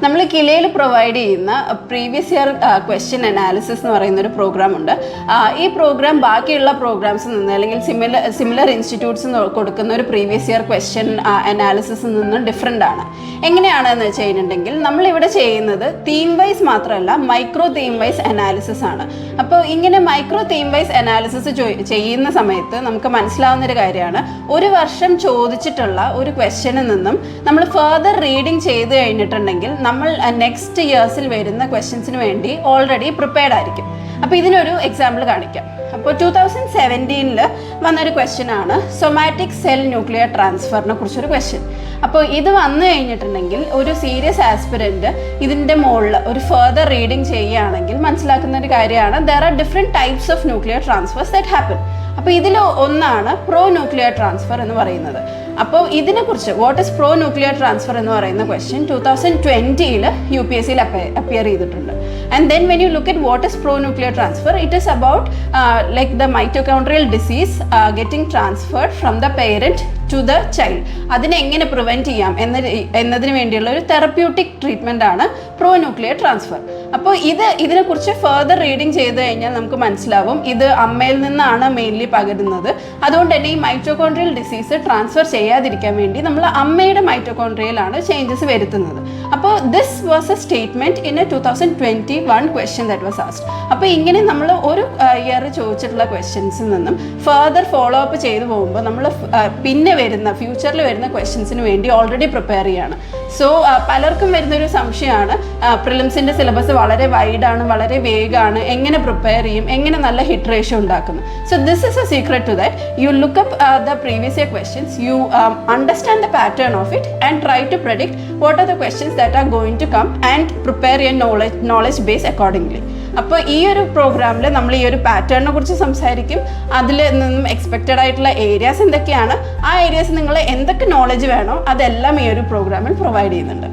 നമ്മൾ കിലയിൽ പ്രൊവൈഡ് ചെയ്യുന്ന previous year question analysis എന്ന് പറയുന്ന ഒരു പ്രോഗ്രാം ഉണ്ട്. ഈ പ്രോഗ്രാം ബാക്കിയുള്ള പ്രോഗ്രാംസിൽ നിന്ന് അല്ലെങ്കിൽ സിമിലർ ഇൻസ്റ്റിറ്റ്യൂട്ട്സ് കൊടുക്കുന്ന ഒരു പ്രീവിയസ് ഇയർ ക്വസ്റ്റ്യൻ അനാലിസിസിൽ നിന്ന് ഡിഫറെൻ്റ് ആണ്. എങ്ങനെയാണെന്ന് വെച്ച് കഴിഞ്ഞിട്ടുണ്ടെങ്കിൽ നമ്മളിവിടെ ചെയ്യുന്നത് തീം വൈസ് മാത്രമല്ല, മൈക്രോ തീം വൈസ് അനാലിസിസ് ആണ്. അപ്പോൾ ഇങ്ങനെ മൈക്രോ തീം വൈസ് അനാലിസിസ് ചെയ്യുന്ന സമയത്ത് നമുക്ക് മനസ്സിലാവുന്നൊരു കാര്യമാണ്, ഒരു വർഷം ചോദിച്ചിട്ടുള്ള ഒരു ക്വസ്റ്റ്യനിൽ നിന്നും നമ്മൾ ഫർദർ റീഡിങ് ചെയ്ത് കഴിഞ്ഞിട്ടുണ്ടെങ്കിൽ നമ്മൾ നെക്സ്റ്റ് ഇയേഴ്സിൽ വരുന്ന ക്വസ്റ്റ്യൻസിന് വേണ്ടി ഓൾറെഡി പ്രിപ്പയർഡ് ആയിരിക്കും. അപ്പോൾ ഇതിനൊരു എക്സാമ്പിൾ കാണിക്കാം. അപ്പോൾ 2017 വന്നൊരു ക്വസ്റ്റ്യൻ ആണ് സൊമാറ്റിക് സെൽ ന്യൂക്ലിയർ ട്രാൻസ്ഫറിനെ കുറിച്ചൊരു ക്വസ്റ്റ്യൻ. അപ്പോൾ ഇത് വന്നു കഴിഞ്ഞിട്ടുണ്ടെങ്കിൽ ഒരു സീരിയസ് ആസ്പിരൻറ്റ് ഇതിൻ്റെ മുകളിൽ ഒരു ഫർദർ റീഡിങ് ചെയ്യുകയാണെങ്കിൽ മനസ്സിലാക്കുന്ന ഒരു കാര്യമാണ്, there are different types of nuclear transfers that happen. അപ്പോൾ ഇതിൽ ഒന്നാണ് പ്രോ ന്യൂക്ലിയർ ട്രാൻസ്ഫർ എന്ന് പറയുന്നത്. അപ്പോൾ ഇതിനെക്കുറിച്ച് what is pro nuclear transfer എന്ന് പറയുന്ന ക്വസ്റ്റ്യൻ 2020 UPSC അപ്പിയർ ചെയ്തിട്ടുണ്ട്. And then when you look at what is pro-nuclear transfer, it is about like the mitochondrial disease getting transferred from the parent to the child. അതിനെ എങ്ങനെ prevent ചെയ്യാം എന്നതിന് വേണ്ടിയുള്ള ഒരു therapeutic treatment ആണ് pro nuclear transfer. അപ്പോൾ ഇതിനെക്കുറിച്ച് further reading ചെയ്ത് കഴിഞ്ഞാൽ നമുക്ക് മനസ്സിലാവും ഇത് അമ്മയിൽ നിന്നാണ് മെയിൻലി പകരുന്നത്. അതുകൊണ്ട് തന്നെ ഈ മൈറ്റോകോൺട്രിയൽ ഡിസീസ് ട്രാൻസ്ഫർ ചെയ്യാതിരിക്കാൻ വേണ്ടി നമ്മൾ അമ്മയുടെ മൈറ്റോകോൺട്രിയയിലാണ് ചേഞ്ചസ് വരുത്തുന്നത്. അപ്പോൾ this was A statement in A 2021 question that was asked. അപ്പോൾ ഇങ്ങനെ നമ്മൾ ഒരു ഇയർ ചോദിച്ചിട്ടുള്ള ക്വസ്റ്റ്യൻസിൽ നിന്നും ഫർദർ ഫോളോ അപ്പ് ചെയ്തു പോകുമ്പോൾ നമ്മൾ പിന്നെ ഫ്യൂച്ചറിൽ വരുന്ന ക്വസ്റ്റ്യൻസിന് വേണ്ടി ഓൾറെഡി പ്രിപ്പയർ ചെയ്യാണ്. സോ പലർക്കും വരുന്നൊരു സംശയമാണ്, പ്രിലിംസിൻ്റെ സിലബസ് വളരെ വൈഡാണ്, വളരെ വേഗമാണ്, എങ്ങനെ പ്രിപ്പയർ ചെയ്യും, എങ്ങനെ നല്ല ഹിറ്റ് റേഷ്യോ ഉണ്ടാക്കുന്നു. So this is a secret to that. You look up the previous year questions, you understand the pattern of it and try to predict what are the questions that are going to come and prepare your knowledge base accordingly. അപ്പോൾ ഈ ഒരു പ്രോഗ്രാമിൽ നമ്മൾ ഈ ഒരു പാറ്റേണിനെ കുറിച്ച് സംസാരിക്കും, അതിൽ നിന്നും എക്സ്പെക്റ്റഡ് ആയിട്ടുള്ള ഏരിയാസ് എന്തൊക്കെയാണ്, ആ ഏരിയാസ് നിങ്ങൾ എന്തൊക്കെ നോളജ് വേണോ അതെല്ലാം ഈ ഒരു പ്രോഗ്രാമിൽ പ്രൊവൈഡ് ചെയ്യുന്നുണ്ട്.